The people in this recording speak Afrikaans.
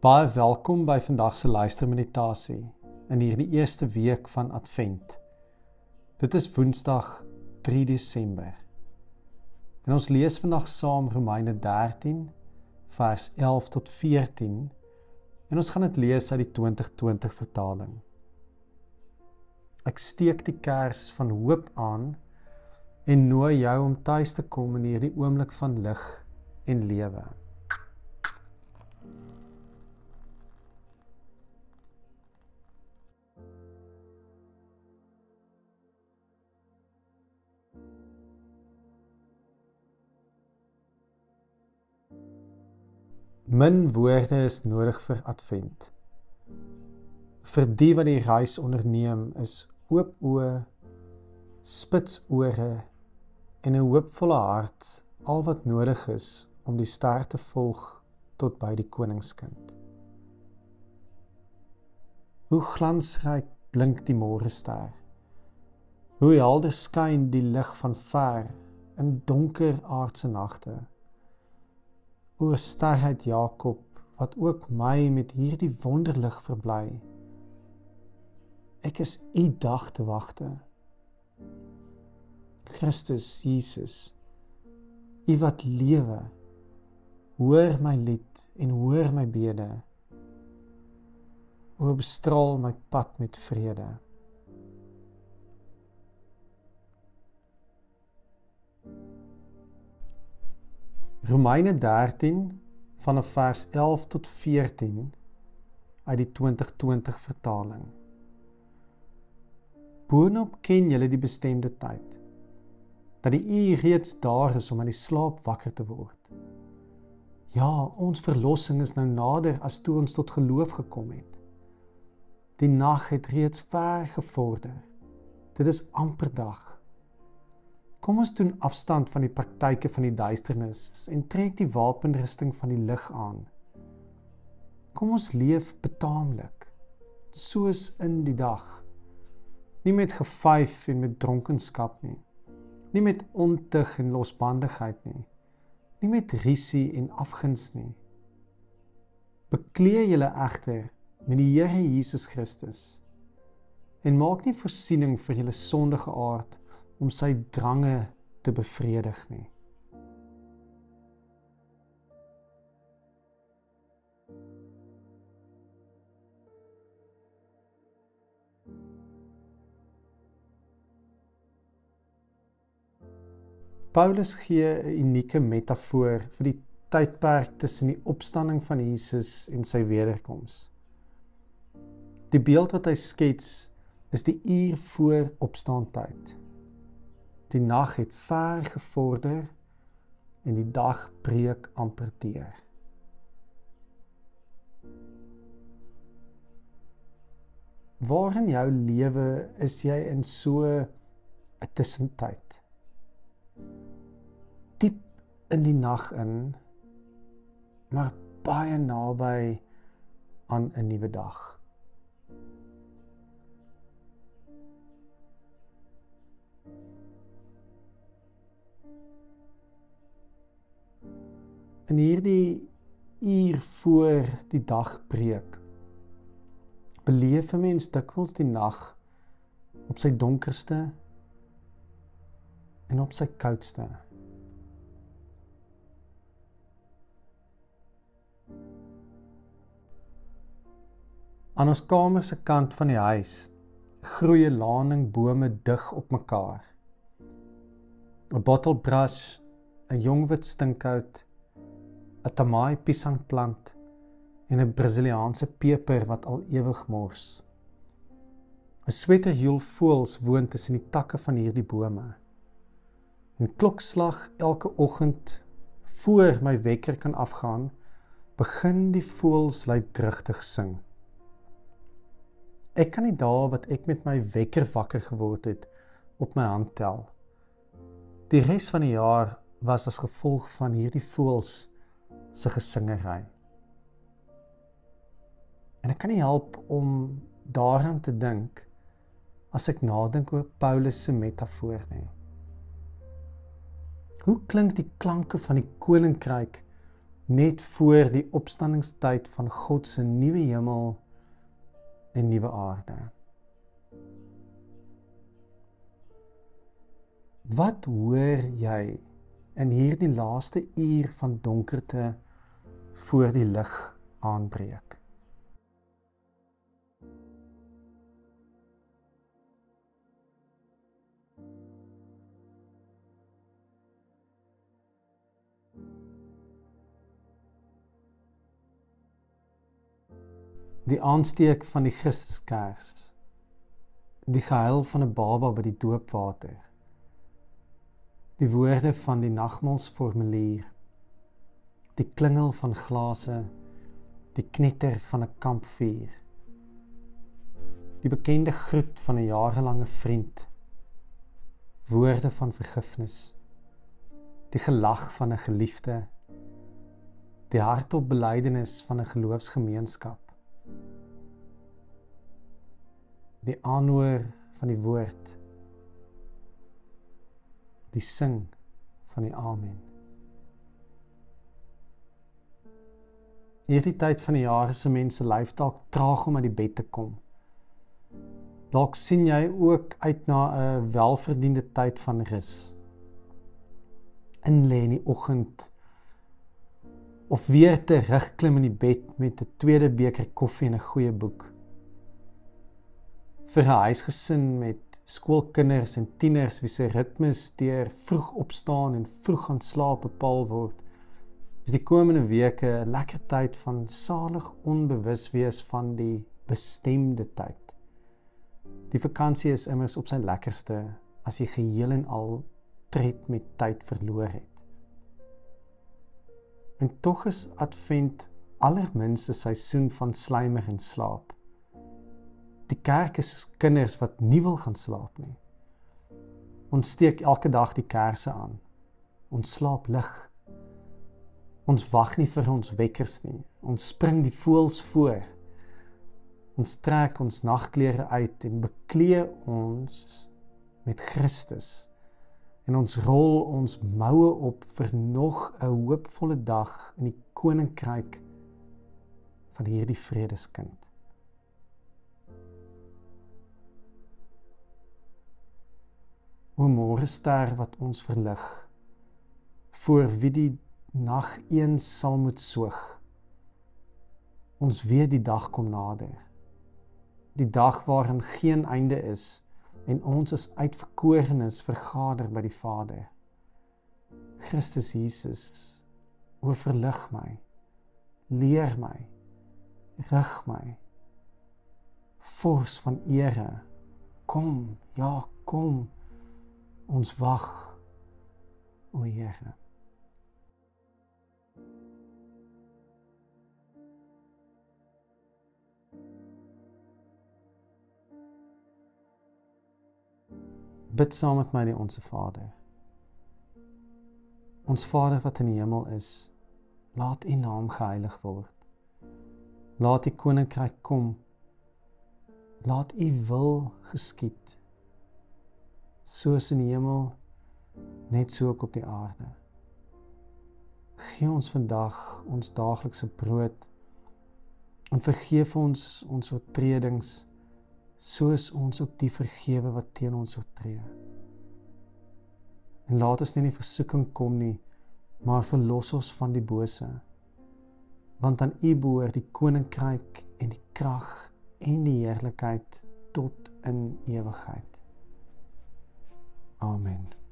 Baie welkom by vandag se luistermeditasie in hierdie eerste week van Advent. Dit is Woensdag 3 Desember. En ons lees vandag saam Romeine 13 vers 11 tot 14 en ons gaan dit lees uit die 2020 vertaling. Ek steek die kers van hoop aan en nooi jou om tuis te kom in hierdie oomblik van lig en lewe. Min woorde is nodig vir Advent. Vir die wat die reis onderneem is oop oë, spits ore en 'n hoopvolle hart al wat nodig is om die ster te volg tot by die koningskind. Hoe glansryk blink die môrester. Hoe helder skyn die lig van ver in donker aardse nagte. O sterheid Jakob, wat ook my met hierdie wonderlig verbly. Ek is u dag te wagte. Christus Jesus, u wat lewe, hoor my lied en hoor my bede. O bestraal my pad met vrede. Romeine 13 vanaf vers 11 tot 14 uit die 2020 vertaling. Boonop ken julle die bestemde tyd, dat die uur reeds daar is om aan die slaap wakker te word. Ja, ons verlossing is nou nader as toe ons tot geloof gekom het. Die nag het reeds ver gevorder. Dit is amper dag. Kom ons doen afstand van die praktyke van die duisternis en trek die wapenrusting van die lig aan. Kom ons leef betaamlik, soos in die dag. Nie met gevyf en met dronkenskap nie. Nie met ontug en losbandigheid nie. Nie met risie en afguns nie. Beklee julle egter met die Here Jesus Christus en maak nie voorsiening vir julle sondige aard om sy drange te bevredig nie. Paulus gee 'n unieke metafoor vir die tydperk tussen die opstanding van Jesus en sy wederkoms. Die beeld wat hy skets is die uur voor opstaantyd. Die nag het ver gevorder en die dag breek amper deur. Waar in jou lewe is jy in so 'n tussentyd? Diep in die nag in, maar baie naby aan 'n nuwe dag. In hierdie uur voor die dag breek, beleef 'n mens dikwels die nag op sy donkerste en op sy koudste. Aan ons kamer se kant van die huis groei 'n laning bome dig op mekaar. 'n bottelbrush, 'n jong wit stinkhout, 'n tamaai piesangplant en 'n Brasiliaanse peper wat al ewig mors. 'n sweterjoel voëls woon tussen die takke van hierdie bome. En klokslag elke oggend voor my wekker kan afgaan, begin die voëls luidrigtig sing. Ek kan die dae wat ek met my wekker wakker geword het op my hand tel. Die res van die jaar was as gevolg van hierdie voëls se gesingery. En ek kan nie help om daaraan te dink as ek nadink oor Paulus se metafoor nie. Hoe klink die klanke van die koninkryk net voor die opstandingstyd van God se nuwe hemel en nuwe aarde. Wat hoor jy in hierdie laaste uur van donkerte voor die lig aanbreek? Die aansteek van die Christuskers, die gehuil van 'n baba by die doopwater, die woorde van die nagmaalsformulier, die klingel van glase, die knetter van 'n kampvuur, die bekende groet van 'n jarelange vriend, woorde van vergifnis, die gelag van 'n geliefde, die hardop belydenis van 'n geloofsgemeenskap, die aanhoor van die woord, die sing van die amen. Hierdie tyd van die jaar is 'n mens se lyf dalk traag om uit die bed te kom. Dalk sien jy ook uit na 'n welverdiende tyd van rus. Inlê in die oggend, of weer terugklim in die bed met 'n tweede beker koffie en 'n goeie boek. Vir 'n huisgesin met skoolkinders en tieners wie se ritmes deur vroeg opstaan en vroeg gaan slaap bepaal word, is die komende weke 'n lekker tyd van salig onbewus wees van die bestemde tyd. Die vakansie is immers op sy lekkerste as jy geheel en al tred met tyd verloor het. En tog is Advent allerminste seisoen van slymer en slaap. Die kerk is soos kinders wat nie wil gaan slaap nie. Ons steek elke dag die kerse aan. Ons slaap lig. Ons wag nie vir ons wekkers nie. Ons spring die voëls voor. Ons trek ons nagklere uit en beklee ons met Christus. En ons rol ons moue op vir nog 'n hoopvolle dag in die koninkryk van hierdie vredeskind. O môrester wat ons verlig, voor wie die nag eens sal moet soog. Ons weet die dag kom nader, die dag waarin geen einde is en ons as uitverkorenes vergader by die Vader. Christus Jesus, o verlig my, leer my, rig my, vors van ere, kom, ja kom, ons wag, o Here. Bid saam met my die Onse Vader. Ons Vader wat in die hemel is, laat U naam geheilig word. Laat U koninkryk kom. Laat U wil geskied, soos in die hemel, net so ook op die aarde. Gee ons vandag ons daaglikse brood en vergeef ons ons oortredings, soos ons ook die vergewe wat teen ons oortree. En laat ons nie in die versoeking kom nie, maar verlos ons van die bose, want aan U behoort die koninkryk en die krag en die heerlikheid tot in ewigheid. Amen.